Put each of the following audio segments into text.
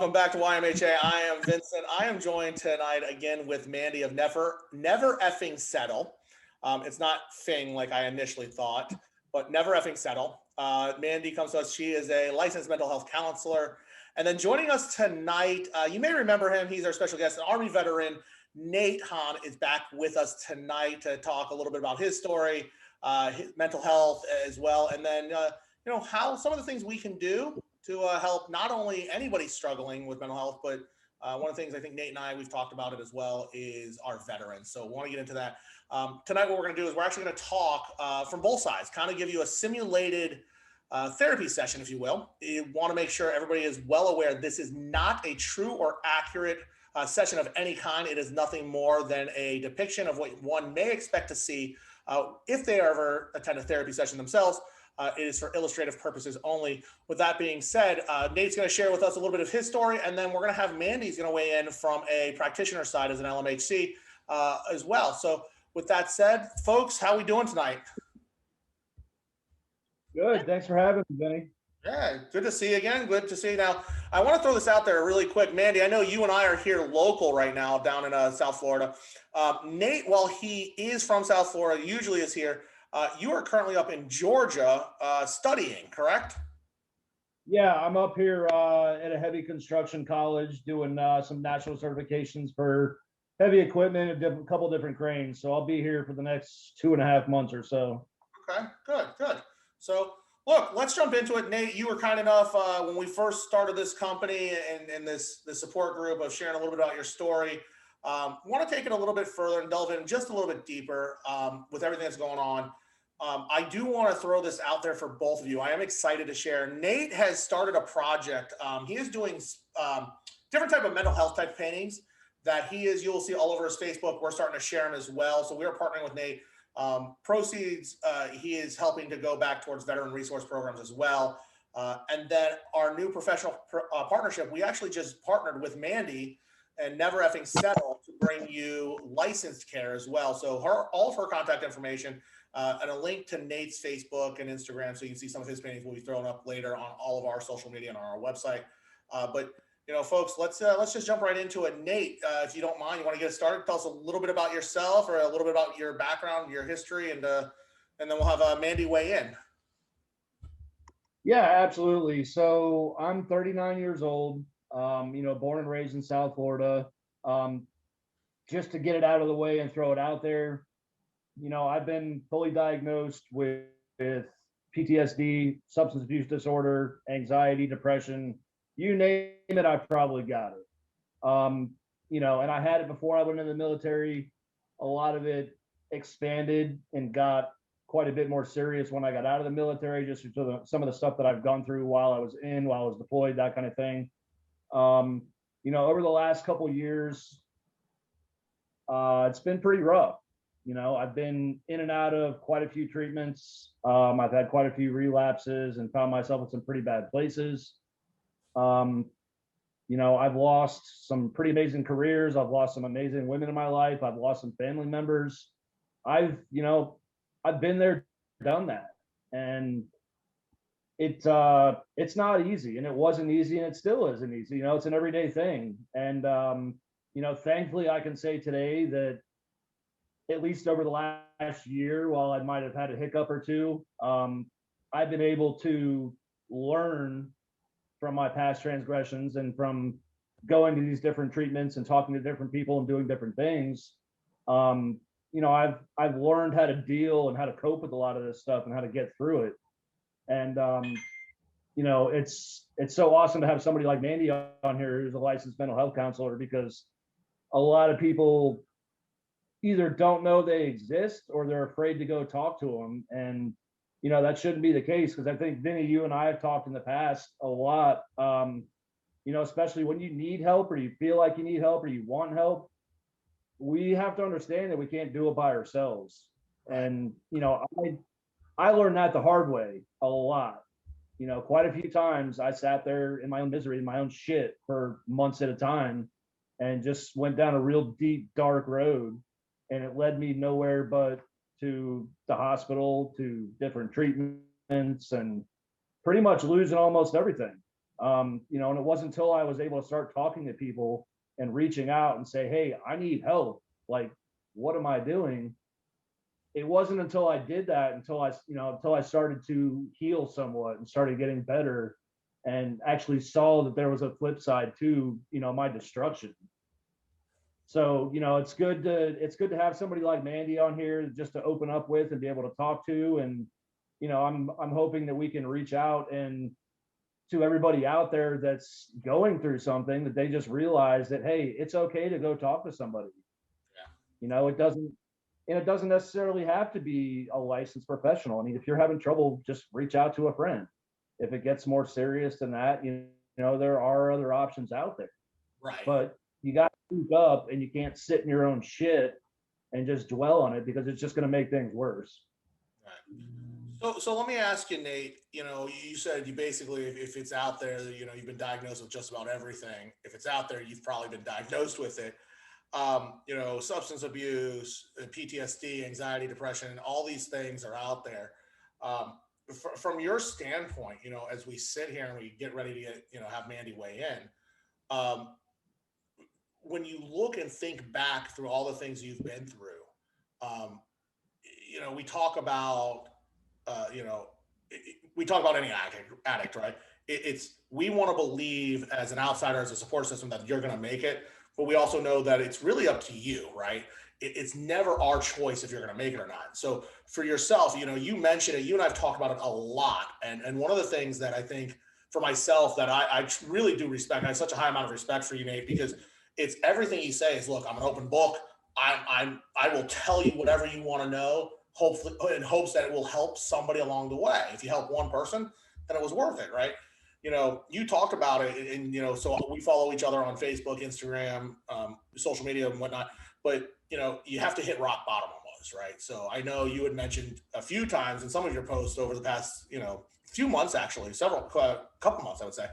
Welcome back to YMHA. I am Vincent. I am joined tonight again with Mandy of Never Effing Settle. It's not Fing like I initially thought, but Never Effing Settle. Mandy comes to us. She is a licensed mental health counselor. And then joining us tonight, you may remember him. He's our special guest, an Army veteran. Nate Hahn is back with us tonight to talk a little bit about his story, his mental health as well, and then how some of the things we can do to help not only anybody struggling with mental health, but one of the things I think Nate and I, we've talked about it as well, is our veterans. So we want to get into that. Tonight, what we're going to do is we're actually going to talk from both sides, kind of give you a simulated therapy session, if you will. You want to make sure everybody is well aware this is not a true or accurate session of any kind. It is nothing more than a depiction of what one may expect to see if they ever attend a therapy session themselves. It is for illustrative purposes only. With that being said, Nate's going to share with us a little bit of his story, and then we're going to have Mandy's going to weigh in from a practitioner side as an LMHC as well. So with that said, folks, how are we doing tonight? Good. Thanks for having me, Benny. Yeah, good to see you again. Good to see you. Now, I want to throw this out there really quick. Mandy, I know you and I are here local right now down in South Florida. Nate, while he is from South Florida, usually is here, you are currently up in Georgia studying, correct? Yeah, I'm up here at a heavy construction college doing some national certifications for heavy equipment and a couple different cranes. So I'll be here for the next 2.5 months or so. Okay, good. So look, let's jump into it. Nate, you were kind enough when we first started this company and this support group of sharing a little bit about your story. Want to take it a little bit further and delve in just a little bit deeper with everything that's going on. I do want to throw this out there for both of you. I am excited to share. Nate has started a project. He is doing different type of mental health type paintings that you'll see all over his Facebook. We're starting to share them as well. So we are partnering with Nate. Proceeds, he is helping to go back towards veteran resource programs as well. And then our new professional partnership, we actually just partnered with Mandy and Never Effing Settle to bring you licensed care as well. So all of her contact information and a link to Nate's Facebook and Instagram, so you can see some of his paintings will be thrown up later on all of our social media and on our website. But folks, let's just jump right into it. Nate, if you don't mind, you want to get started? Tell us a little bit about yourself or a little bit about your background, your history, and then we'll have Mandy weigh in. Yeah, absolutely. So I'm 39 years old. Born and raised in South Florida. Just to get it out of the way and throw it out there, I've been fully diagnosed with PTSD, substance abuse disorder, anxiety, depression, you name it, I probably got it. And I had it before I went into the military. A lot of it expanded and got quite a bit more serious when I got out of the military, just to some of the stuff that I've gone through while I was deployed, that kind of thing. Over the last couple of years, it's been pretty rough. I've been in and out of quite a few treatments. I've had quite a few relapses and found myself in some pretty bad places. I've lost some pretty amazing careers. I've lost some amazing women in my life. I've lost some family members. I've been there, done that. And it's not easy, and it wasn't easy, and it still isn't easy. It's an everyday thing. And, thankfully I can say today that at least over the last year, while I might have had a hiccup or two, I've been able to learn from my past transgressions and from going to these different treatments and talking to different people and doing different things. I've learned how to deal and how to cope with a lot of this stuff and how to get through it. And it's so awesome to have somebody like Mandy on here who's a licensed mental health counselor, because a lot of people either don't know they exist or they're afraid to go talk to them. And, that shouldn't be the case, because I think, Vinny, you and I have talked in the past a lot, especially when you need help or you feel like you need help or you want help, we have to understand that we can't do it by ourselves. And, I learned that the hard way a lot. Quite a few times I sat there in my own misery, in my own shit for months at a time, and just went down a real deep, dark road. And it led me nowhere but to the hospital, to different treatments, and pretty much losing almost everything. You know, and it wasn't until I was able to start talking to people and reaching out and say, hey, I need help. Like, what am I doing? It wasn't until I did that, until I started to heal somewhat and started getting better and actually saw that there was a flip side to, my destruction. So, it's good to have somebody like Mandy on here just to open up with and be able to talk to. And, I'm hoping that we can reach out and to everybody out there that's going through something, that they just realize that, hey, it's okay to go talk to somebody. It doesn't necessarily have to be a licensed professional. I mean, if you're having trouble, just reach out to a friend. If it gets more serious than that, there are other options out there. Right. But you got to speak up, and you can't sit in your own shit and just dwell on it, because it's just going to make things worse. Right. So let me ask you, Nate. You said you basically, if it's out there, you've been diagnosed with just about everything. If it's out there, you've probably been diagnosed with it. Substance abuse, PTSD, anxiety, depression, all these things are out there. From your standpoint, as we sit here and we get ready to have Mandy weigh in, when you look and think back through all the things you've been through, um, we talk about, uh, you know, we talk about any addict, right? We want to believe as an outsider, as a support system, that you're going to make it, but we also know that it's really up to you, right? It's never our choice if you're going to make it or not. So for yourself, you mentioned it. You and I've talked about it a lot, and one of the things that I think for myself that I really do respect, I have such a high amount of respect for you, Nate, because it's everything you say is, look, I'm an open book. I will tell you whatever you want to know, hopefully in hopes that it will help somebody along the way. If you help one person, then it was worth it, right? You talked about it, and so we follow each other on Facebook, Instagram, social media, and whatnot. But you have to hit rock bottom almost, right? So I know you had mentioned a few times in some of your posts over the past, few months, actually, couple months, I would say.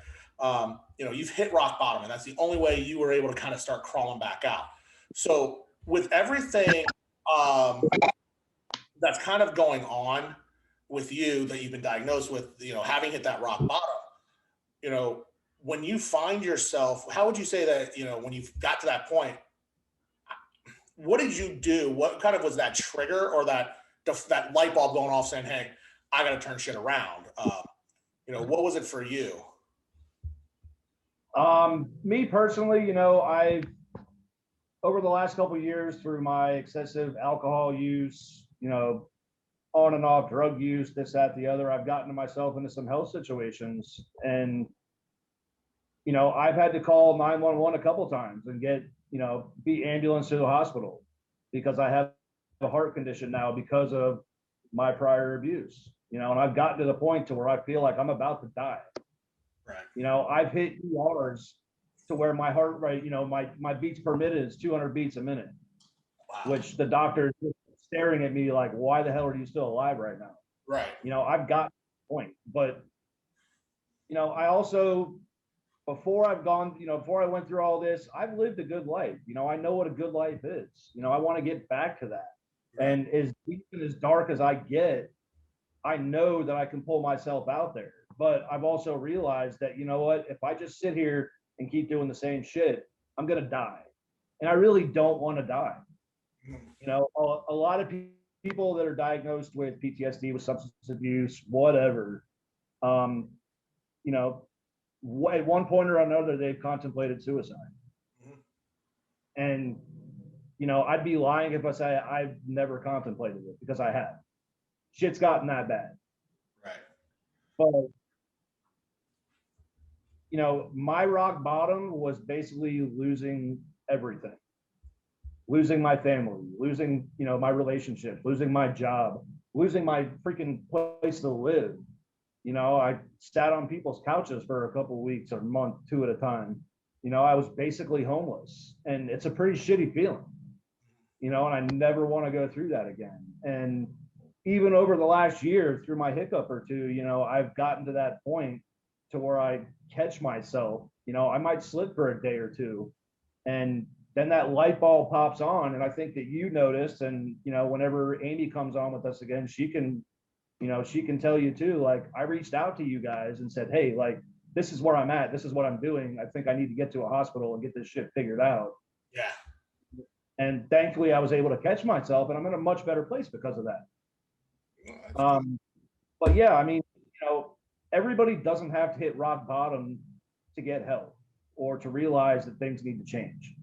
You've hit rock bottom, and that's the only way you were able to kind of start crawling back out. So with everything that's kind of going on with you that you've been diagnosed with, having hit that rock bottom, when you find yourself, how would you say that, when you got to that point, what did you do? What kind of was that trigger, or that light bulb going off saying, hey, I got to turn shit around? What was it for you? Me personally, I over the last couple of years, through my excessive alcohol use, on and off drug use, this, that, the other, I've gotten myself into some health situations, and I've had to call 911 a couple times and get, be ambulance to the hospital, because I have a heart condition now because of my prior abuse, and I've gotten to the point to where I feel like I'm about to die. Right. I've hit ERs to where my heart rate, my beats per minute is 200 beats a minute, Wow. which the doctor is just staring at me like, why the hell are you still alive right now? Right. I've got to the point, but I also, before I went through all this, I've lived a good life. I know what a good life is. I want to get back to that. Right. And as deep and as dark as I get, I know that I can pull myself out there. But I've also realized that, what, if I just sit here and keep doing the same shit, I'm going to die. And I really don't want to die. A lot of people that are diagnosed with PTSD, with substance abuse, whatever, at one point or another, they've contemplated suicide. Mm-hmm. And, I'd be lying if I say I've never contemplated it, because I have. Shit's gotten that bad. Right. But, my rock bottom was basically losing everything. Losing my family, losing, my relationships, losing my job, losing my freaking place to live. I sat on people's couches for a couple of weeks or a month, two at a time. I was basically homeless, and it's a pretty shitty feeling, and I never want to go through that again. And even over the last year, through my hiccup or two, I've gotten to that point to where I catch myself, I might slip for a day or two, and then that light bulb pops on. And I think that you noticed, and, whenever Amy comes on with us again, she can tell you too, like, I reached out to you guys and said, hey, like, this is where I'm at. This is what I'm doing. I think I need to get to a hospital and get this shit figured out. Yeah. And thankfully, I was able to catch myself, and I'm in a much better place because of that. But yeah, I mean, you know, everybody doesn't have to hit rock bottom to get help or to realize that things need to change.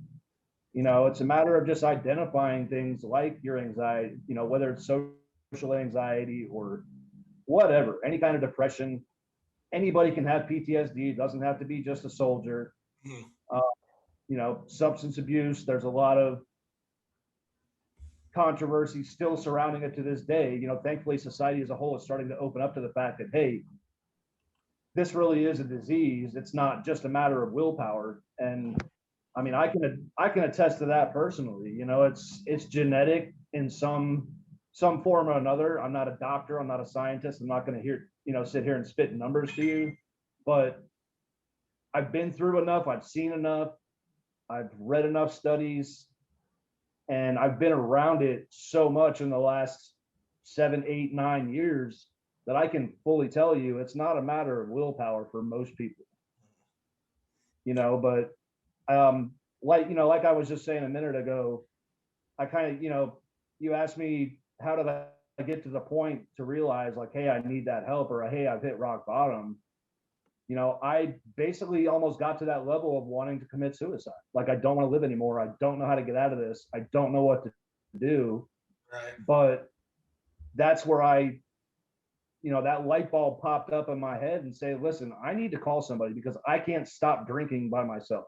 You know, it's a matter of just identifying things like your anxiety, you know, whether it's social anxiety or whatever, any kind of depression. Anybody can have PTSD. It doesn't have to be just a soldier. Uh, you know, substance abuse. There's a lot of controversy still surrounding it to this day. You know, thankfully, society as a whole is starting to open up to the fact that, hey, this really is a disease. It's not just a matter of willpower. And I mean, I can attest to that personally. You know, it's genetic in some form or another. I'm not a doctor. I'm not a scientist. I'm not going to sit here and spit numbers to you. But I've been through enough. I've seen enough. I've read enough studies, and I've been around it so much in the last 7, 8, 9 years that I can fully tell you it's not a matter of willpower for most people. You know, but like I was just saying a minute ago, I kind of, you asked me how did I get to the point to realize like, hey, I need that help, or hey, I've hit rock bottom. You know, I basically almost got to that level of wanting to commit suicide. Like, I don't want to live anymore. I don't know how to get out of this. I don't know what to do. Right. But that's where that light bulb popped up in my head and say, listen, I need to call somebody because I can't stop drinking by myself.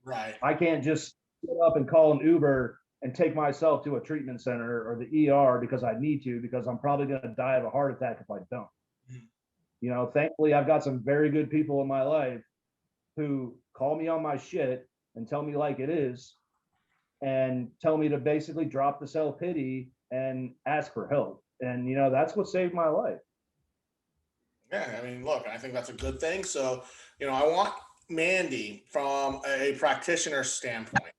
Right. I can't just get up and call an Uber and take myself to a treatment center or the ER because I need to, because I'm probably going to die of a heart attack if I don't. You know, thankfully, I've got some very good people in my life who call me on my shit and tell me like it is and tell me to basically drop the self-pity and ask for help. And, that's what saved my life. Yeah, I mean, look, I think that's a good thing. So, I want Mandy from a practitioner standpoint.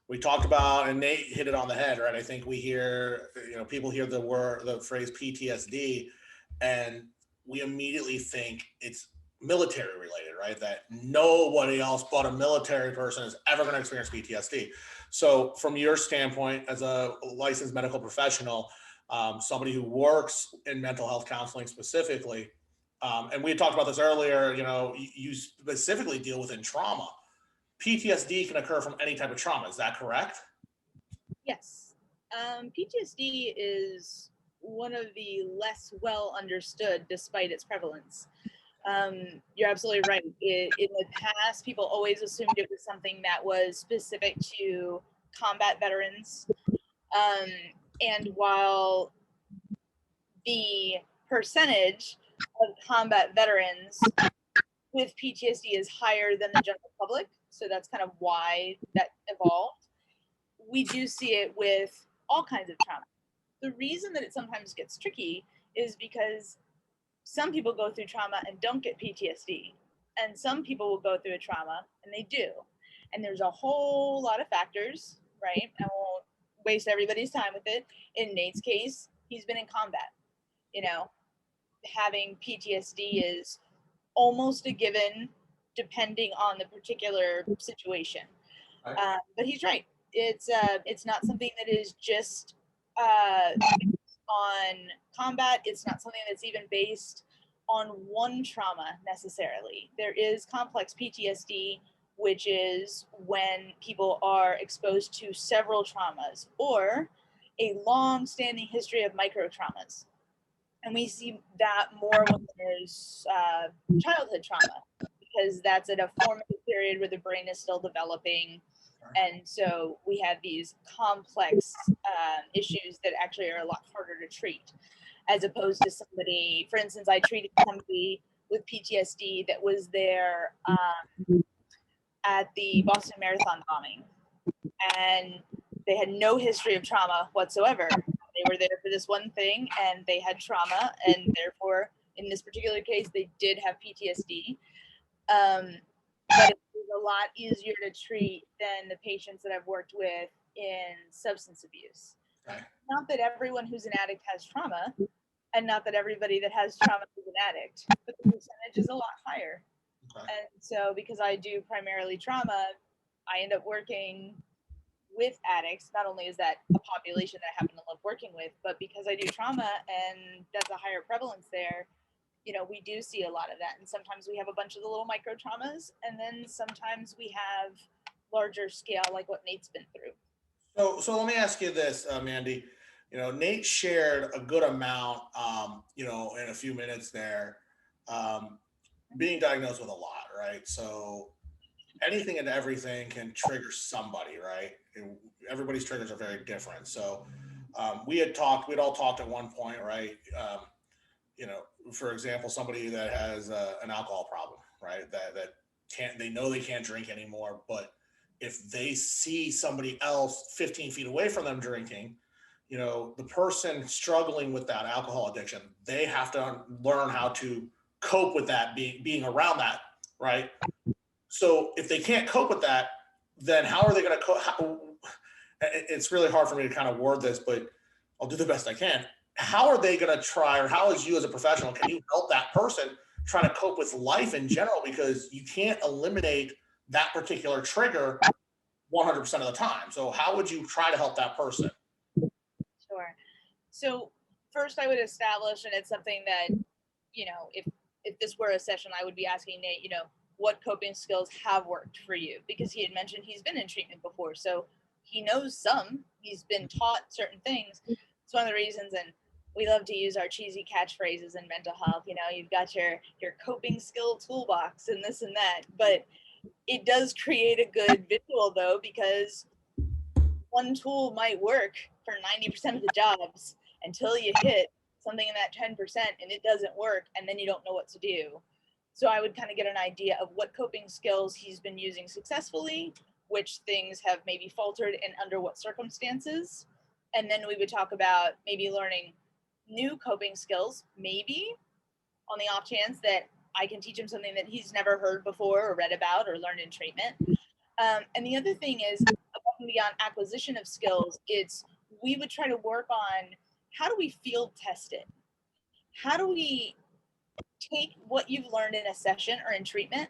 We talked about, and Nate hit it on the head, right? I think we hear, people hear the phrase PTSD, and we immediately think it's military related, right? That nobody else but a military person is ever going to experience PTSD. So, from your standpoint, as a licensed medical professional, somebody who works in mental health counseling specifically, and we had talked about this earlier, you specifically deal within trauma. PTSD can occur from any type of trauma. Is that correct? Yes. PTSD is one of the less well understood despite its prevalence. You're absolutely right. In the past, people always assumed it was something that was specific to combat veterans. And while the percentage of combat veterans with PTSD is higher than the general public, so that's kind of why that evolved, we do see it with all kinds of trauma. The reason that it sometimes gets tricky is because some people go through trauma and don't get PTSD, and some people will go through a trauma and they do. And there's a whole lot of factors, right? I won't waste everybody's time with it. In Nate's case, he's been in combat. Having PTSD is almost a given depending on the particular situation. Right. But he's right. It's not something that is just on combat. It's not something that's even based on one trauma necessarily. There is complex PTSD, which is when people are exposed to several traumas or a long-standing history of micro traumas. And we see that more when there's childhood trauma, because that's at a formative period where the brain is still developing. And so we have these complex issues that actually are a lot harder to treat, as opposed to somebody, for instance, I treated somebody with PTSD that was there at the Boston Marathon bombing, and they had no history of trauma whatsoever. They were there for this one thing and they had trauma, and therefore in this particular case they did have PTSD. But it was a lot easier to treat than the patients that I've worked with in substance abuse. Right. Not that everyone who's an addict has trauma, and not that everybody that has trauma is an addict, but the percentage is a lot higher. And so because I do primarily trauma, I end up working with addicts. Not only is that a population that I happen to love working with, but because I do trauma and that's a higher prevalence there, we do see a lot of that. And sometimes we have a bunch of the little micro traumas, and then sometimes we have larger scale, like what Nate's been through. So let me ask you this, Mandy. Nate shared a good amount, in a few minutes there, um, being diagnosed with a lot, right? So anything and everything can trigger somebody, right? Everybody's triggers are very different. So we'd all talked at one point, right? For example, somebody that has an alcohol problem, right? That can't, they know they can't drink anymore, but if they see somebody else 15 feet away from them drinking, the person struggling with that alcohol addiction, they have to learn how to cope with that, being around that, right? So if they can't cope with that, then how are they going to cope? It's really hard for me to kind of word this, but I'll do the best I can. How are they going to try, or how is you as a professional, can you help that person trying to cope with life in general? Because you can't eliminate that particular trigger 100% of the time. So how would you try to help that person? Sure. So first I would establish, and it's something that, if this were a session, I would be asking Nate, what coping skills have worked for you? Because he had mentioned he's been in treatment before. So he knows he's been taught certain things. It's one of the reasons, and we love to use our cheesy catchphrases in mental health. You've got your coping skill toolbox and this and that, but it does create a good visual though, because one tool might work for 90% of the jobs until you hit something in that 10% and it doesn't work, and then you don't know what to do. So I would kind of get an idea of what coping skills he's been using successfully, which things have maybe faltered, and under what circumstances. And then we would talk about maybe learning new coping skills, maybe on the off chance that I can teach him something that he's never heard before or read about or learned in treatment. And the other thing is, above and beyond acquisition of skills, we would try to work on, how do we field test it? How do we take what you've learned in a session or in treatment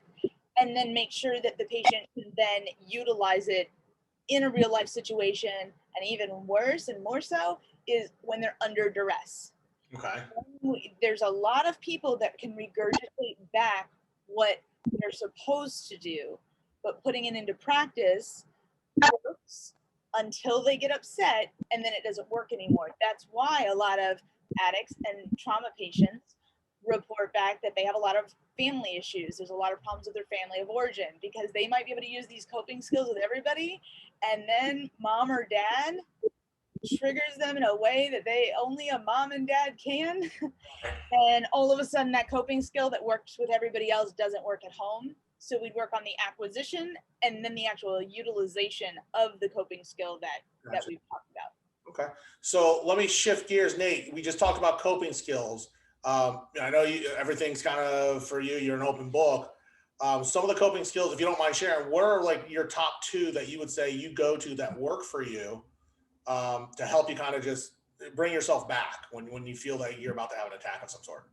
and then make sure that the patient can then utilize it in a real life situation? And even worse and more so is when they're under duress. Okay. There's a lot of people that can regurgitate back what they're supposed to do, but putting it into practice works until they get upset, and then it doesn't work anymore. That's why a lot of addicts and trauma patients report back that they have a lot of family issues. There's a lot of problems with their family of origin, because they might be able to use these coping skills with everybody, and then mom or dad triggers them in a way that only a mom and dad can. And all of a sudden that coping skill that works with everybody else doesn't work at home. So we'd work on the acquisition and then the actual utilization of the coping skill that we've talked about. Okay. So let me shift gears, Nate. We just talked about coping skills. I know everything's kind of, for you, you're an open book. Some of the coping skills, if you don't mind sharing, what are like your top two that you would say you go to that work for you, to help you kind of just bring yourself back when you feel like you're about to have an attack of some sort?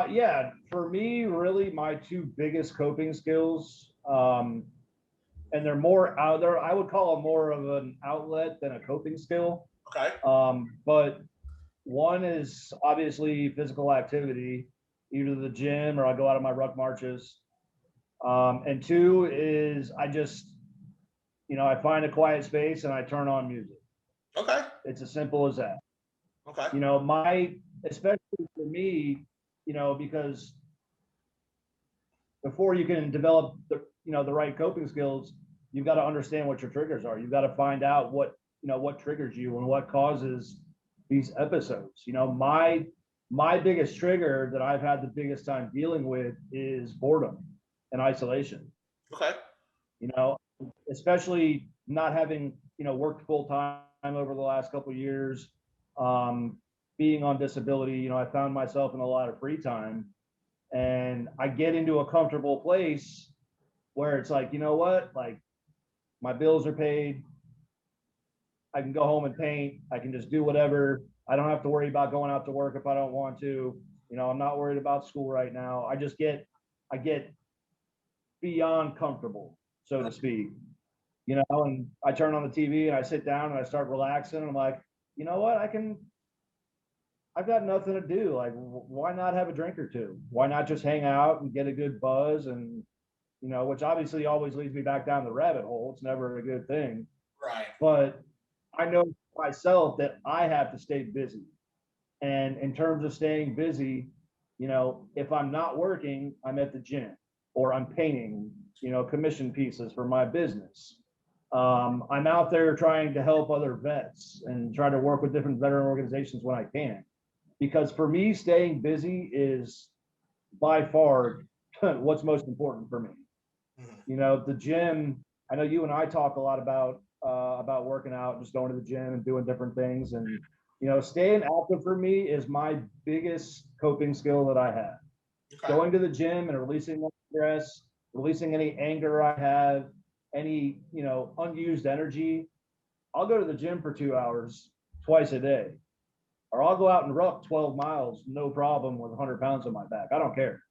Yeah, for me, really my two biggest coping skills, and they're more out there, I would call them more of an outlet than a coping skill. Okay. But one is obviously physical activity, either the gym or I go out on my ruck marches. And two is I just, I find a quiet space and I turn on music. Okay. It's as simple as that. Okay. Especially for me, because before you can develop the right coping skills, you've got to understand what your triggers are. You've got to find out what triggers you and what causes these episodes. My biggest trigger that I've had the biggest time dealing with is boredom and isolation. Okay. Especially not having, worked full time over the last couple of years, being on disability, I found myself in a lot of free time, and I get into a comfortable place where it's like, like my bills are paid. I can go home and paint. I can just do whatever. I don't have to worry about going out to work if I don't want to. You know, I'm not worried about school right now. I get beyond comfortable, so to speak. You know, and I turn on the TV and I sit down and I start relaxing. And I'm like, you know what? I've got nothing to do. Like, why not have a drink or two? Why not just hang out and get a good buzz? And, you know, which obviously always leads me back down the rabbit hole. It's never a good thing. Right. But I know myself that I have to stay busy. And in terms of staying busy, you know, if I'm not working, I'm at the gym or I'm painting, you know, commission pieces for my business. I'm out there trying to help other vets and try to work with different veteran organizations when I can. Because for me, staying busy is by far what's most important for me. Mhm. You know, the gym. I know you and I talk a lot about working out, just going to the gym and doing different things, and you know, staying active for me is my biggest coping skill that I have. Okay. Going to the gym and releasing my stress, releasing any anger I have, any, you know, unused energy. I'll go to the gym for 2 hours twice a day, or I'll go out and ruck 12 miles, no problem, with 100 pounds on my back. I don't care,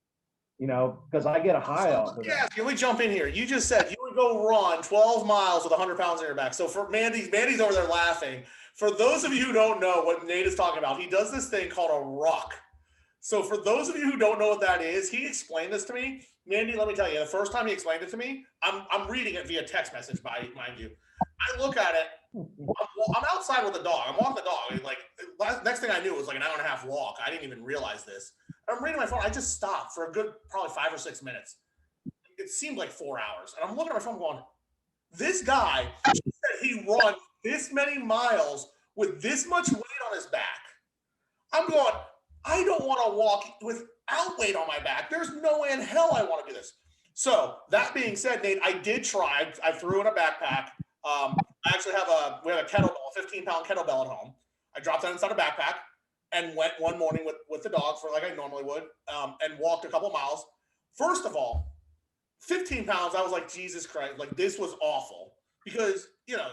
you know, because I get a high So off let of me that. ask you, let me jump in here. You just said you would go run 12 miles with 100 pounds on your back. So for Mandy's over there laughing. For those of you who don't know what Nate is talking about, he does this thing called a ruck. So for those of you who don't know what that is, he explained this to me. Mandy, let me tell you, the first time he explained it to me, I'm reading it via text message, mind you. I look at it. I'm outside with the dog. I'm walking the dog. Like next thing I knew, it was like an hour and a half walk. I didn't even realize this. I'm reading my phone. I just stopped for a good probably 5 or 6 minutes. It seemed like 4 hours, and I'm looking at my phone going, "This guy said he run this many miles with this much weight on his back." I'm going, I don't want to walk without weight on my back. There's no way in hell I want to do this. So that being said, Nate, I did try. I threw in a backpack. I actually we have a kettlebell, a 15-pound kettlebell at home. I dropped that inside a backpack and went one morning with the dog for like I normally would, and walked a couple miles. First of all, 15 pounds, I was like, Jesus Christ, like this was awful because you know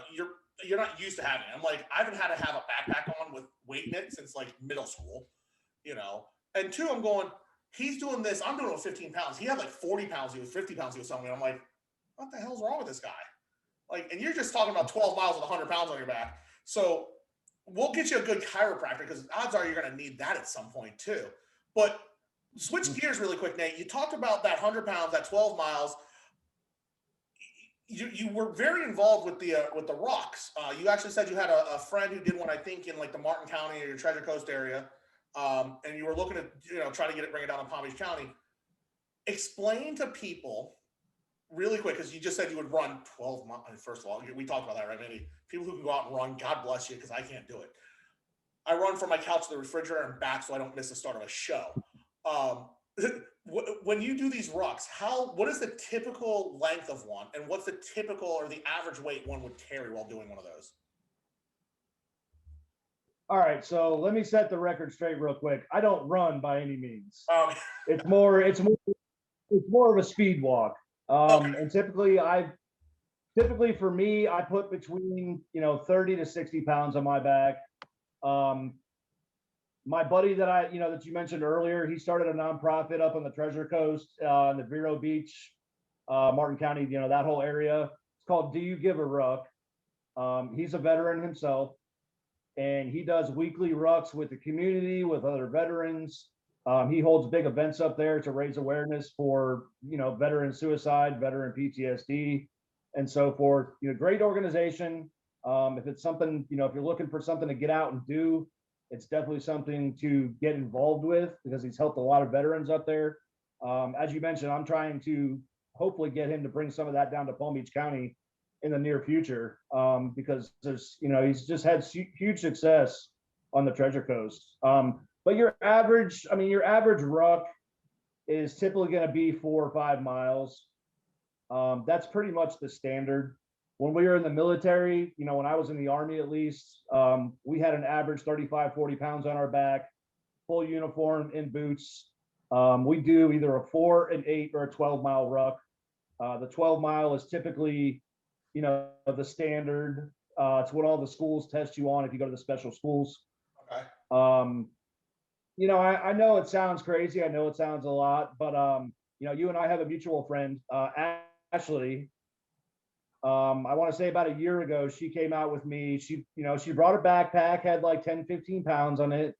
you're not used to having it. I'm like, I haven't had to have a backpack on with weight in it since like middle school, you know. And two, I'm going, he's doing this, I'm doing it with 15 pounds. He had like 40 pounds, he was 50 pounds, he was telling me. I'm like, what the hell's wrong with this guy? Like, and you're just talking about 12 miles with 100 pounds on your back. So we'll get you a good chiropractor because odds are you're going to need that at some point too. But switch gears really quick, Nate. You talked about that 100 pounds, that 12 miles. You were very involved with the rocks. You actually said you had a friend who did one, I think, in like the Martin County or your Treasure Coast area, and you were looking to try to bring it down to Palm Beach County. Explain to people really quick, because you just said you would run 12 miles. First of all, we talked about that, right? Maybe people who can go out and run, God bless you, because I can't do it. I run from my couch to the refrigerator and back so I don't miss the start of a show. When you do these rucks, what is the typical length of one, and what's the typical or the average weight one would carry while doing one of those? All right, so let me set the record straight real quick. I don't run by any means. It's more of a speed walk. Okay. And typically for me, I put between 30 to 60 pounds on my back. My buddy that you mentioned earlier, he started a nonprofit up on the Treasure Coast, in the Vero Beach, Martin County, that whole area. It's called Do You Give a Ruck? He's a veteran himself, and he does weekly rucks with the community, with other veterans. He holds big events up there to raise awareness for, veteran suicide, veteran PTSD, and so forth. Great organization. If it's something, if you're looking for something to get out and do, it's definitely something to get involved with because he's helped a lot of veterans up there. As you mentioned, I'm trying to hopefully get him to bring some of that down to Palm Beach County in the near future, because he's just had huge success on the Treasure Coast. But your average ruck is typically going to be 4 or 5 miles. That's pretty much the standard. When we were in the military, when I was in the Army at least, we had an average 35, 40 pounds on our back, full uniform, in boots. We do either a 4, an 8, or a 12-mile ruck. The 12-mile is typically, the standard. It's what all the schools test you on if you go to the special schools. Okay. I know it sounds crazy. I know it sounds a lot, but you and I have a mutual friend, Ashley. I want to say about a year ago, she came out with me. She brought a backpack, had like 10, 15 pounds on it.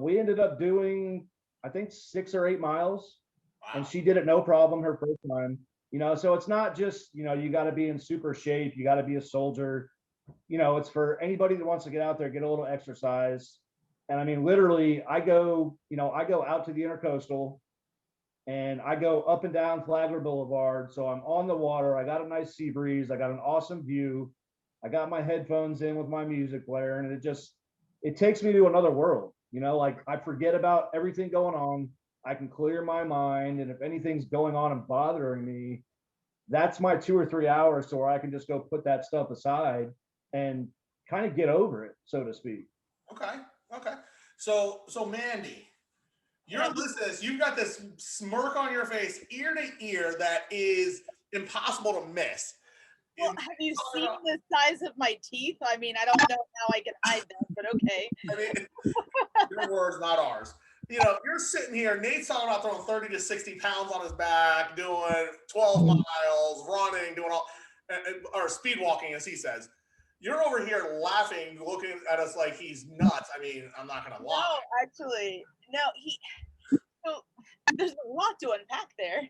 We ended up doing, I think, 6 or 8 miles, and Wow. she did it no problem her first time. So it's not just, you got to be in super shape, you got to be a soldier. It's for anybody that wants to get out there, get a little exercise. And I mean, literally, I go out to the intercoastal and I go up and down Flagler Boulevard. So I'm on the water. I got a nice sea breeze. I got an awesome view. I got my headphones in with my music player, and it takes me to another world. Like I forget about everything going on. I can clear my mind, and if anything's going on and bothering me, that's my 2 or 3 hours to where I can just go put that stuff aside and kind of get over it, so to speak. Okay. Okay. So Mandy, you're Yeah. listening to this. You've got this smirk on your face, ear to ear, that is impossible to miss. Well, have you seen the size of my teeth? I mean, I don't know how I can hide them, but okay. I mean, your words, not ours. You're sitting here. Nate's talking about throwing 30 to 60 pounds on his back, doing 12 miles, running, doing all, or speed walking, as he says. You're over here laughing, looking at us like he's nuts. I mean, I'm not gonna lie. No, actually, no. So there's a lot to unpack there.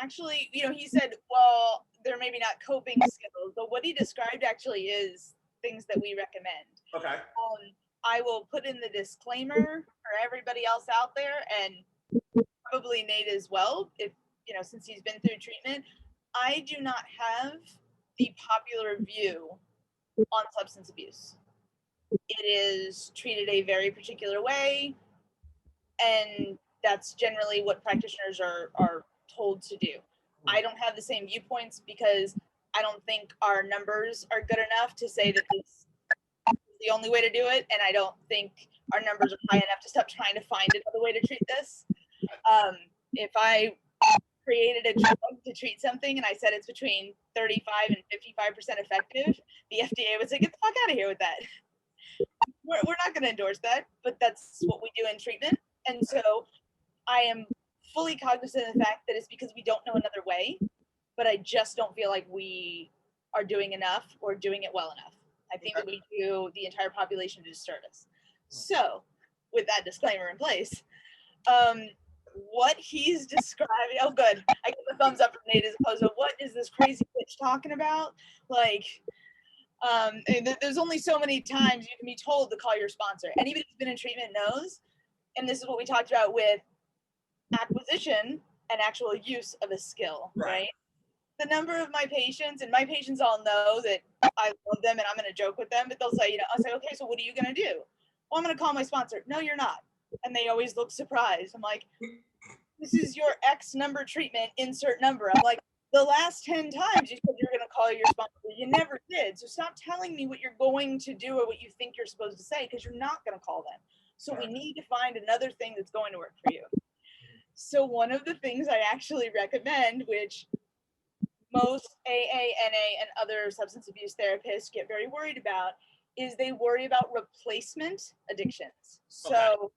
Actually, he said, well, they're maybe not coping skills, but what he described actually is things that we recommend. Okay. I will put in the disclaimer for everybody else out there, and probably Nate as well, if since he's been through treatment. I do not have the popular view on substance abuse. It is treated a very particular way, and that's generally what practitioners are told to do. I don't have the same viewpoints because I don't think our numbers are good enough to say that this is the only way to do it, and I don't think our numbers are high enough to stop trying to find another way to treat this. If I created a drug to treat something and I said it's between 35 and 55% effective, the FDA would say, get the fuck out of here with that. We're not going to endorse that, but that's what we do in treatment. And so I am fully cognizant of the fact that it's because we don't know another way, but I just don't feel like we are doing enough or doing it well enough. I think that we do the entire population a disservice. So, with that disclaimer in place, what he's describing, oh good, I get the thumbs up from Nate as opposed to what is this crazy bitch talking about? Like, there's only so many times you can be told to call your sponsor. Anybody who's been in treatment knows, and this is what we talked about with acquisition and actual use of a skill, right? The number of my patients, and my patients all know that I love them and I'm going to joke with them, but they'll say, I'll say, okay, so what are you going to do? Well, I'm going to call my sponsor. No, you're not. And they always look surprised. I'm like, this is your X number treatment, insert number. I'm like, the last 10 times you said you're going to call your sponsor. You never did. So stop telling me what you're going to do or what you think you're supposed to say, because you're not going to call them. So we need to find another thing that's going to work for you. So one of the things I actually recommend, which most AA, NA, and other substance abuse therapists get very worried about, is they worry about replacement addictions. So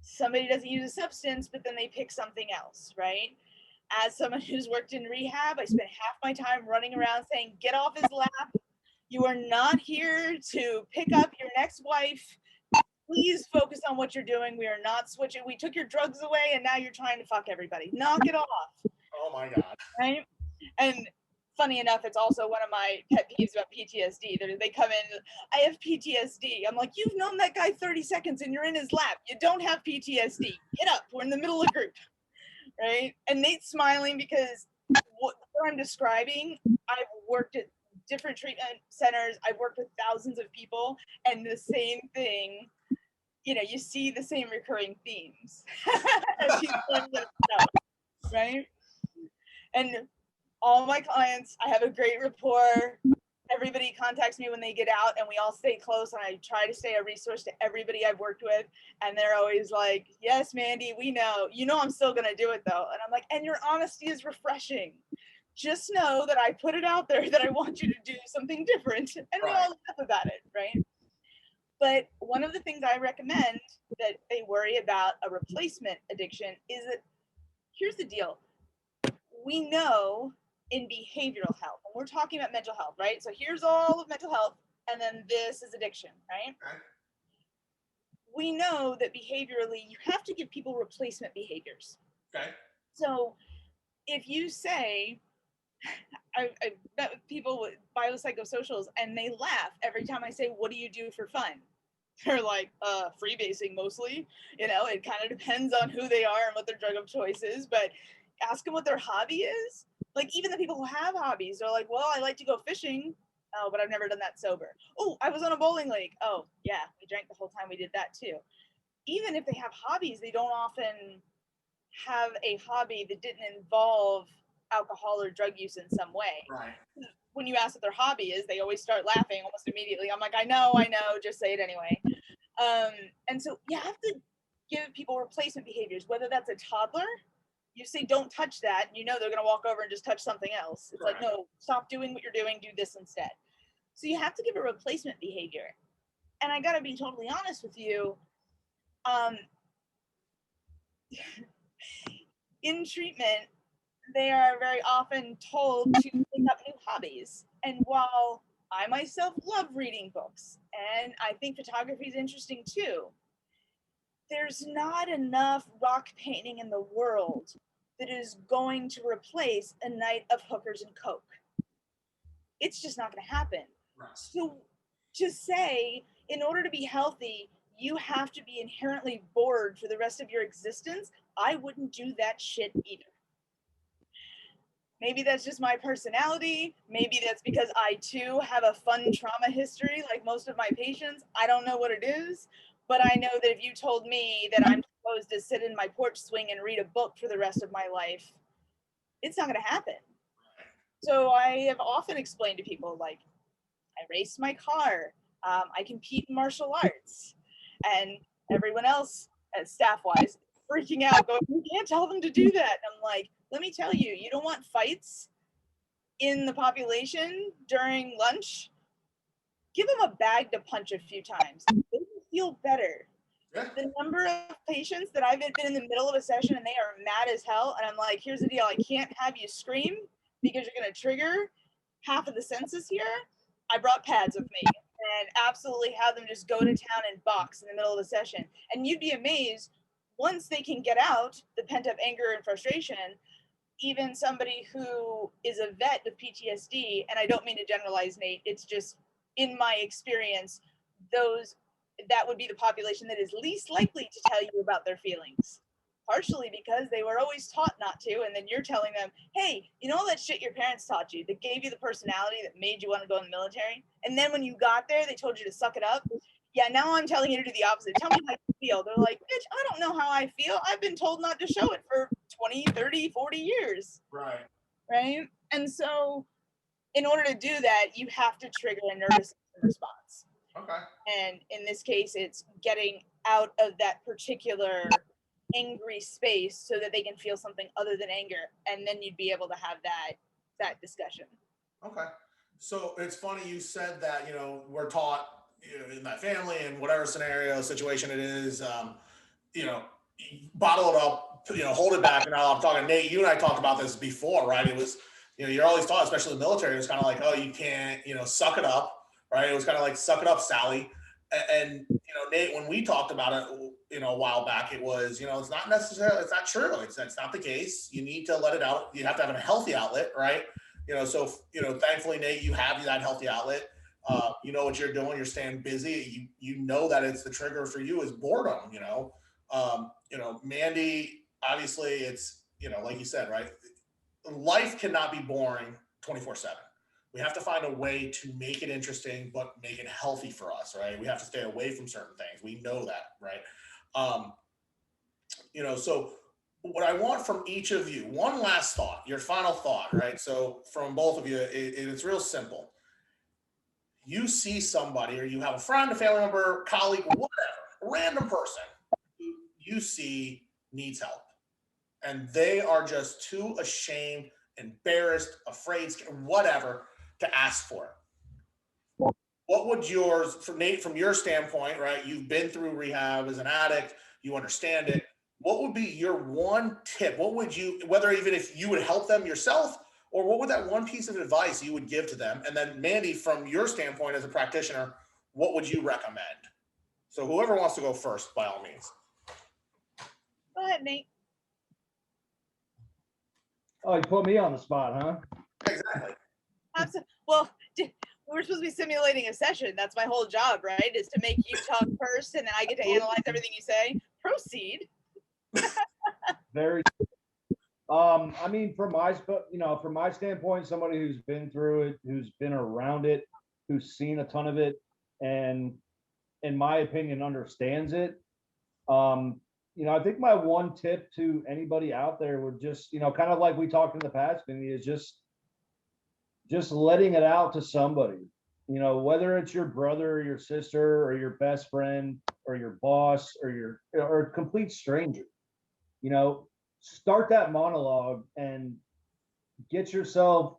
somebody doesn't use a substance, but then they pick something else, right? As someone who's worked in rehab, I spent half my time running around saying, get off his lap. You are not here to pick up your next wife. Please focus on what you're doing. We are not switching. We took your drugs away and now you're trying to fuck everybody. Knock it off. Oh my God. Right? And funny enough, it's also one of my pet peeves about PTSD. They come in, I have PTSD. I'm like, you've known that guy 30 seconds and you're in his lap. You don't have PTSD. Get up. We're in the middle of group. Right? And Nate's smiling because what I'm describing, I've worked at different treatment centers. I've worked with thousands of people, and the same thing, you see the same recurring themes. As he's pointing it out, right? And all my clients, I have a great rapport. Everybody contacts me when they get out, and we all stay close, and I try to stay a resource to everybody I've worked with, and they're always like, yes, Mandy, we know. I'm still going to do it, though. And I'm like, and your honesty is refreshing. Just know that I put it out there that I want you to do something different, and we all laugh about it, right? But one of the things I recommend that they worry about a replacement addiction is that here's the deal. We know in behavioral health, and we're talking about mental health, right? So here's all of mental health, and then this is addiction, right? Okay. We know that behaviorally, you have to give people replacement behaviors. Okay. So if you say, I've met with people with biopsychosocials, and they laugh every time I say, what do you do for fun? They're like, freebasing mostly. You know, it kind of depends on who they are and what their drug of choice is, but ask them what their hobby is. Like, even the people who have hobbies are like, well, I like to go fishing. Oh, but I've never done that sober. Oh, I was on a bowling league. Oh, yeah, we drank the whole time we did that too. Even if they have hobbies, they don't often have a hobby that didn't involve alcohol or drug use in some way. Right. When you ask what their hobby is, they always start laughing almost immediately. I'm like, I know, just say it anyway. And so you have to give people replacement behaviors, whether that's a toddler. You say, don't touch that, and you know they're going to walk over and just touch something else. It's Correct. like, no, stop doing what you're doing, do this instead. So you have to give a replacement behavior. And I got to be totally honest with you. In treatment, they are very often told to pick up new hobbies. And while I myself love reading books, and I think photography is interesting too, there's not enough rock painting in the world that is going to replace a night of hookers and coke. It's just not going to happen. Right. So to say, in order to be healthy, you have to be inherently bored for the rest of your existence, I wouldn't do that shit either. Maybe that's just my personality. Maybe that's because I too have a fun trauma history like most of my patients. I don't know what it is, but I know that if you told me that I'm supposed to sit in my porch swing and read a book for the rest of my life, it's not going to happen. So I have often explained to people, like, I race my car, I compete in martial arts, and everyone else, staff-wise, freaking out, going, you can't tell them to do that. And I'm like, let me tell you, you don't want fights in the population during lunch? Give them a bag to punch a few times. They will feel better. Yeah. The number of patients that I've been in the middle of a session and they are mad as hell, and I'm like, here's the deal, I can't have you scream because you're going to trigger half of the senses here. I brought pads with me and absolutely have them just go to town and box in the middle of the session. And you'd be amazed, once they can get out the pent-up anger and frustration, even somebody who is a vet with PTSD, and I don't mean to generalize, Nate, it's just in my experience, that would be the population that is least likely to tell you about their feelings. Partially because they were always taught not to, and then you're telling them, hey, you know all that shit your parents taught you that gave you the personality that made you want to go in the military? And then when you got there, they told you to suck it up? Yeah, now I'm telling you to do the opposite. Tell me how you feel. They're like, bitch, I don't know how I feel. I've been told not to show it for 20, 30, 40 years. Right. Right? And so in order to do that, you have to trigger a nervous system response. Okay. And in this case, it's getting out of that particular angry space so that they can feel something other than anger. And then you'd be able to have that discussion. Okay. So it's funny you said that, we're taught in that family and whatever scenario, situation it is, bottle it up, hold it back. And I'm talking, Nate, you and I talked about this before, right? It was, you're always taught, especially in the military, it was kind of like, oh, you can't, suck it up, right? It was kind of like, suck it up, Sally. And Nate, when we talked about it, a while back, it was, it's not necessarily, it's not true. It's not the case. You need to let it out. You have to have a healthy outlet, right? So, thankfully, Nate, you have that healthy outlet. You know what you're doing. You're staying busy. You know that it's the trigger for you is boredom, Mandy, obviously it's, like you said, right? Life cannot be boring 24/7. We have to find a way to make it interesting, but make it healthy for us, right? We have to stay away from certain things. We know that, right? So what I want from each of you, one last thought, your final thought, right? So from both of you, it's real simple. You see somebody, or you have a friend, a family member, colleague, whatever, a random person who you see needs help. And they are just too ashamed, embarrassed, afraid, whatever, to ask for it. what would yours, for Nate, from your standpoint, right? You've been through rehab as an addict, you understand it. What would be your one tip? What would you, whether even if you would help them yourself, or what would that one piece of advice you would give to them? And then Mandy, from your standpoint as a practitioner, what would you recommend? So whoever wants to go first, by all means. Go ahead, Nate. Oh, you put me on the spot, huh? Exactly. Well, we're supposed to be simulating a session. That's my whole job, right? Is to make you talk first, and then I get to analyze everything you say. Proceed. Very. I mean, from my standpoint, somebody who's been through it, who's been around it, who's seen a ton of it, and in my opinion, understands it. I think my one tip to anybody out there would just, kind of like we talked in the past, Vinny, is just letting it out to somebody. Whether it's your brother or your sister or your best friend or your boss or a complete stranger. Start that monologue and get yourself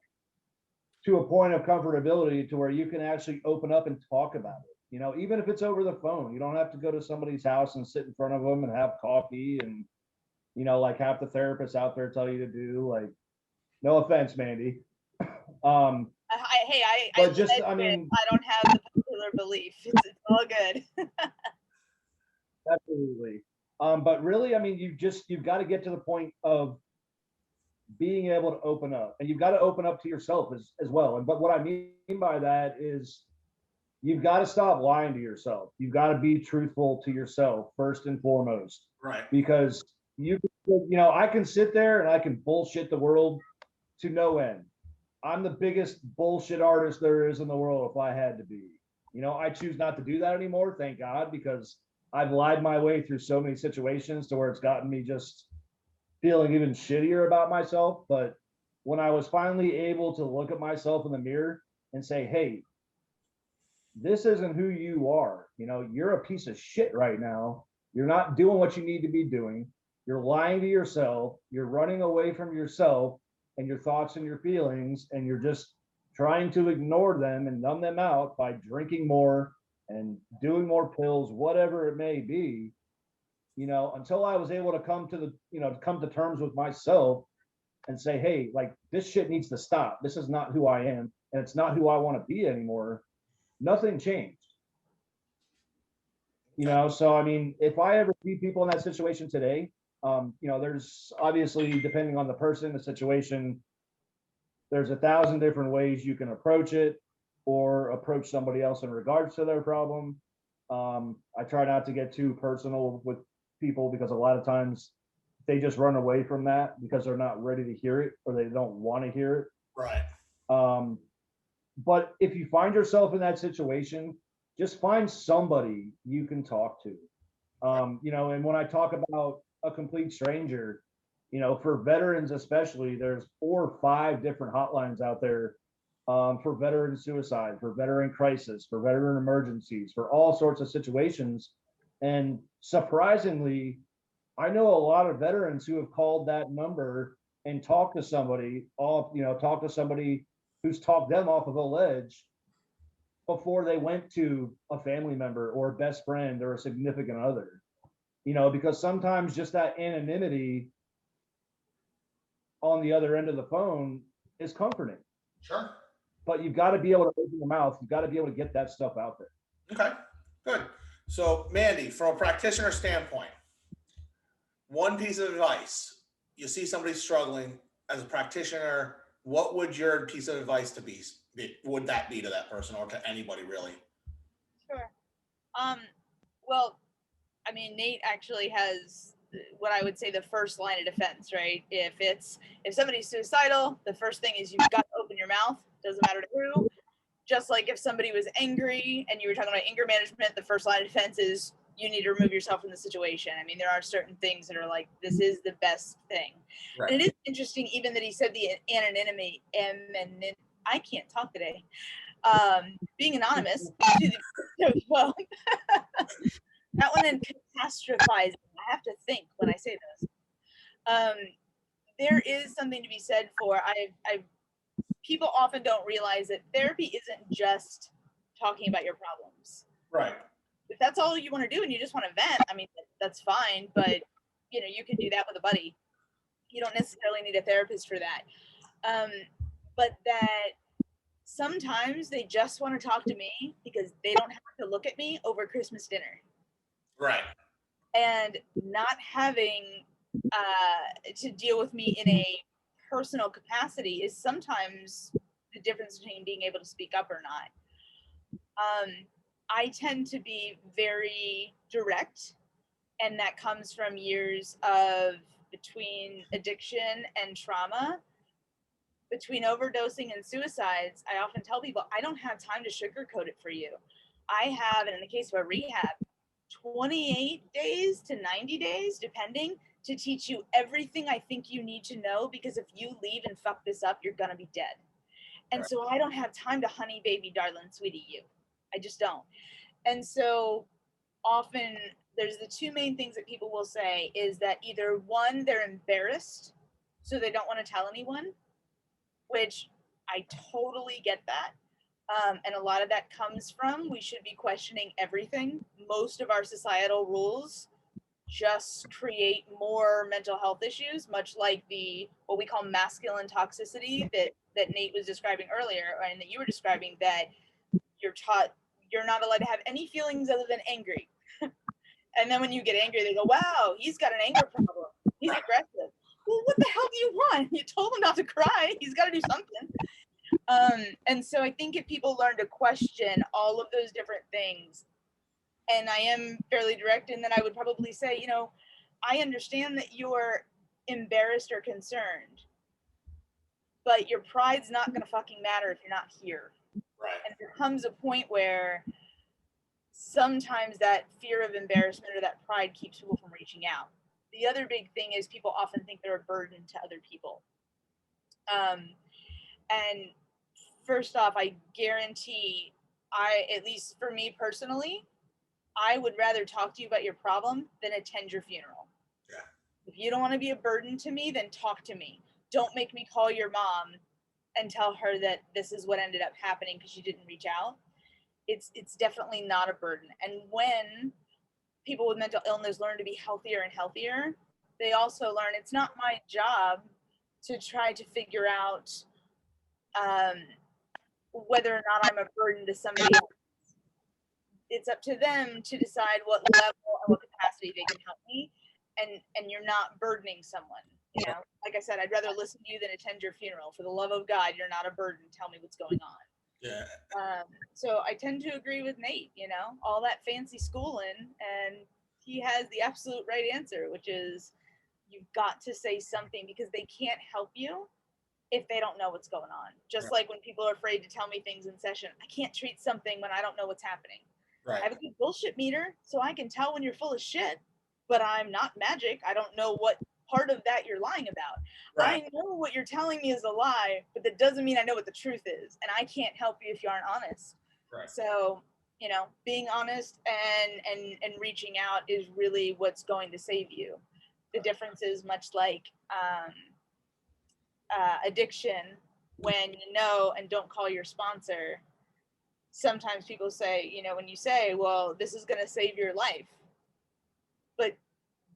to a point of comfortability to where you can actually open up and talk about it. Even if it's over the phone, you don't have to go to somebody's house and sit in front of them and have coffee and, like half the therapists out there tell you to do. Like, no offense, Mandy. I don't have the popular belief. It's all good. Absolutely. But really, I mean, you've got to get to the point of being able to open up, and you've got to open up to yourself as well. But what I mean by that is you've got to stop lying to yourself. You've got to be truthful to yourself first and foremost. Right. Because I can sit there and I can bullshit the world to no end. I'm the biggest bullshit artist there is in the world if I had to be. I choose not to do that anymore, thank God, because I've lied my way through so many situations to where it's gotten me just feeling even shittier about myself. But when I was finally able to look at myself in the mirror and say, hey, this isn't who you are. You're a piece of shit right now. You're not doing what you need to be doing. You're lying to yourself. You're running away from yourself and your thoughts and your feelings, and you're just trying to ignore them and numb them out by drinking more and doing more pills, whatever it may be. Until I was able to come to terms with myself and say, hey, like, this shit needs to stop. This is not who I am, and it's not who I want to be anymore. Nothing changed. So I mean, if I ever see people in that situation today, there's obviously, depending on the person, the situation, there's 1,000 different ways you can approach it or approach somebody else in regards to their problem. I try not to get too personal with people because a lot of times they just run away from that because they're not ready to hear it or they don't want to hear it. Right. But if you find yourself in that situation, just find somebody you can talk to. And when I talk about a complete stranger, for veterans especially, there's 4 or 5 different hotlines out there for veteran suicide, for veteran crisis, for veteran emergencies, for all sorts of situations. And surprisingly, I know a lot of veterans who have called that number and talked to somebody who's talked them off of a ledge before they went to a family member or a best friend or a significant other. Because sometimes just that anonymity on the other end of the phone is comforting. Sure. But you've got to be able to open your mouth. You've got to be able to get that stuff out there. Okay, good. So Mandy, from a practitioner standpoint, one piece of advice, you see somebody struggling as a practitioner, what would your piece of advice would that be to that person or to anybody really? Sure. Well, I mean, Nate actually has what I would say the first line of defense, right? If somebody's suicidal, the first thing is you've got to open your mouth. Doesn't matter to who. Just like if somebody was angry and you were talking about anger management, the first line of defense is you need to remove yourself from the situation. I mean, there are certain things that are like, this is the best thing. Right. And it is interesting even that he said the anonymity, I can't talk today. Being anonymous, well, that one and catastrophizing. I have to think when I say this. There is something to be said for, people often don't realize that therapy isn't just talking about your problems. Right. If that's all you want to do and you just want to vent, I mean, that's fine, but you know, you can do that with a buddy. You don't necessarily need a therapist for that. But that sometimes they just want to talk to me because they don't have to look at me over Christmas dinner. Right. And not having to deal with me in a personal capacity is sometimes the difference between being able to speak up or not. I tend to be very direct, and that comes from years of between addiction and trauma. Between overdosing and suicides, I often tell people I don't have time to sugarcoat it for you. I have, and in the case of a rehab, 28 days to 90 days, depending, to teach you everything I think you need to know, because if you leave and fuck this up, you're gonna be dead. And so I don't have time to honey, baby, darling, sweetie you. I just don't. And so often there's the two main things that people will say is that either one, they're embarrassed, so they don't want to tell anyone, which I totally get that. And a lot of that comes from we should be questioning everything. Most of our societal rules just create more mental health issues, much like the what we call masculine toxicity that Nate was describing earlier, and that you were describing, that you're taught you're not allowed to have any feelings other than angry. And then when you get angry, they go, wow, he's got an anger problem. He's aggressive. Well, what the hell do you want? You told him not to cry. He's got to do something. And so I think if people learn to question all of those different things, and I am fairly direct in that I would probably say, you know, I understand that you're embarrassed or concerned, but your pride's not going to fucking matter if you're not here. Right. And there comes a point where sometimes that fear of embarrassment or that pride keeps people from reaching out. The other big thing is people often think they're a burden to other people. And first off, I guarantee at least for me personally, I would rather talk to you about your problem than attend your funeral. Yeah. If you don't want to be a burden to me, then talk to me. Don't make me call your mom and tell her that this is what ended up happening because you didn't reach out. It's definitely not a burden. And when people with mental illness learn to be healthier and healthier, they also learn it's not my job to try to figure out whether or not I'm a burden to somebody else. It's up to them to decide what level and what capacity they can help me, and you're not burdening someone. You know, like I said, I'd rather listen to you than attend your funeral. For the love of God, you're not a burden. Tell me what's going on. Yeah. So I tend to agree with Nate, you know, all that fancy schooling, and he has the absolute right answer, which is you've got to say something, because they can't help you if they don't know what's going on. Just like when people are afraid to tell me things in session, I can't treat something when I don't know what's happening. Right. I have a good bullshit meter, so I can tell when you're full of shit, but I'm not magic. I don't know what part of that you're lying about. Right. I know what you're telling me is a lie, but that doesn't mean I know what the truth is, and I can't help you if you aren't honest. Right. So, you know, being honest and reaching out is really what's going to save you. The difference is much like addiction. When you know and don't call your sponsor, sometimes people say, you know, when you say, well, this is going to save your life, but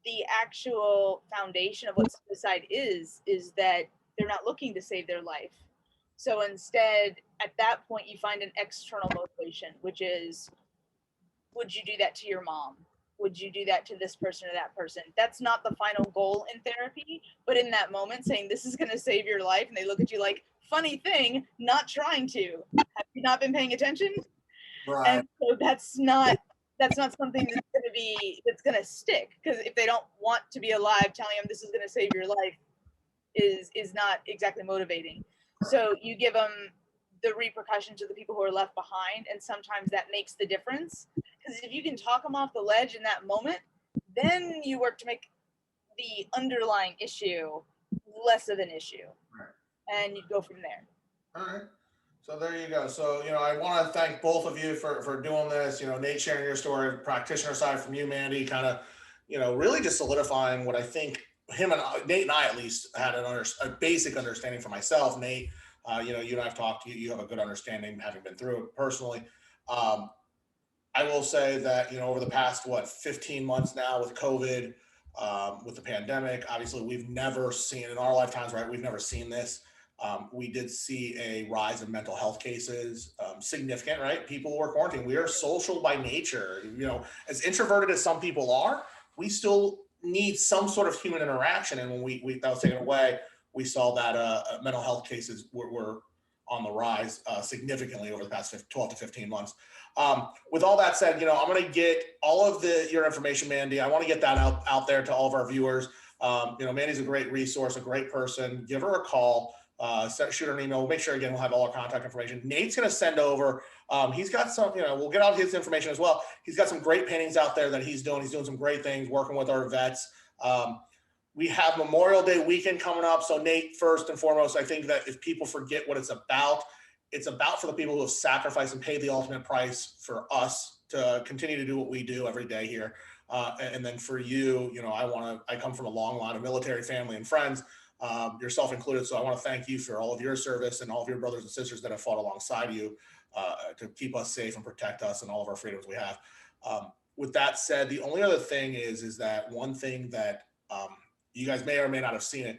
the actual foundation of what suicide is that they're not looking to save their life. So instead, at that point, you find an external motivation, which is, would you do that to your mom? Would you do that to this person or that person? That's not the final goal in therapy, but in that moment, saying this is going to save your life, and they look at you like, funny thing, not trying to. Have you not been paying attention? Right. And so that's not something that's going to stick, because if they don't want to be alive, telling them this is going to save your life is not exactly motivating. So you give them the repercussions of the people who are left behind, and sometimes that makes the difference. Because if you can talk them off the ledge in that moment, then you work to make the underlying issue less of an issue. Right. And you go from there. All right. So there you go. So, you know, I want to thank both of you for doing this. You know, Nate sharing your story, practitioner side from you, Mandy, kind of, you know, really just solidifying what I think Nate and I at least had a basic understanding for myself. Nate, you know, you and I have talked, you have a good understanding having been through it personally. I will say that, over the past, 15 months now with COVID, with the pandemic, obviously we've never seen in our lifetimes, right? We've never seen this. We did see a rise in mental health cases, significant, right? People were quarantined. We are social by nature. As introverted as some people are, we still need some sort of human interaction. And when that was taken away, we saw that mental health cases were on the rise significantly over the past 12 to 15 months. With all that said, I'm going to get all of your information, Mandy. I want to get that out there to all of our viewers. Mandy's a great resource, a great person. Give her a call. Shoot her an email. We'll make sure, again, we'll have all our contact information. Nate's going to send over. He's got some, we'll get out his information as well. He's got some great paintings out there that he's doing. He's doing some great things, working with our vets. We have Memorial Day weekend coming up. So Nate, first and foremost, I think that if people forget what it's about for the people who have sacrificed and paid the ultimate price for us to continue to do what we do every day here. And then for you, I come from a long line of military family and friends, yourself included. So I want to thank you for all of your service and all of your brothers and sisters that have fought alongside you to keep us safe and protect us and all of our freedoms we have. With that said, the only other thing is that one thing that you guys may or may not have seen it.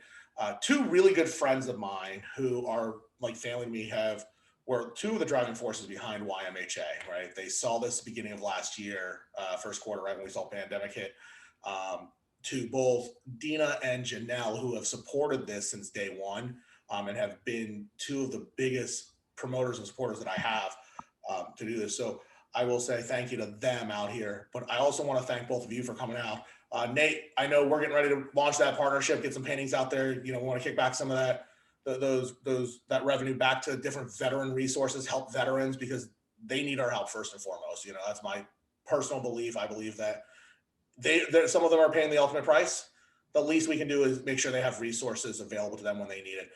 Two really good friends of mine who are like family to me were two of the driving forces behind YMHA, right? They saw this beginning of last year, first quarter, right when we saw the pandemic hit. To both Dina and Janelle, who have supported this since day one, and have been two of the biggest promoters and supporters that I have to do this. So I will say thank you to them out here, but I also want to thank both of you for coming out. Nate, I know we're getting ready to launch that partnership, get some paintings out there. We want to kick back some of that, that revenue back to different veteran resources, help veterans because they need our help first and foremost. That's my personal belief. I believe that some of them are paying the ultimate price. The least we can do is make sure they have resources available to them when they need it.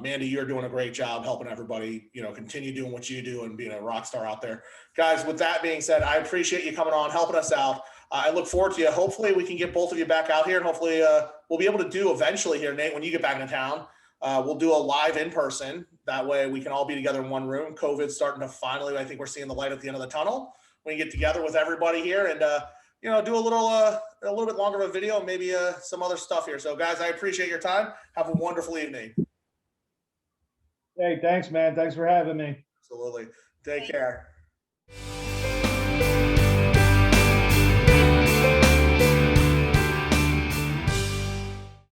Mandy, you're doing a great job helping everybody, continue doing what you do and being a rock star out there. Guys, with that being said, I appreciate you coming on, helping us out. I look forward to you. Hopefully we can get both of you back out here, and hopefully we'll be able to do eventually here, Nate, when you get back into town, we'll do a live in person. That way we can all be together in one room. COVID's starting to finally, I think we're seeing the light at the end of the tunnel. We can get together with everybody here and, do a little bit longer of a video, maybe some other stuff here. So guys, I appreciate your time. Have a wonderful evening. Hey, thanks, man. Thanks for having me. Absolutely. Take care.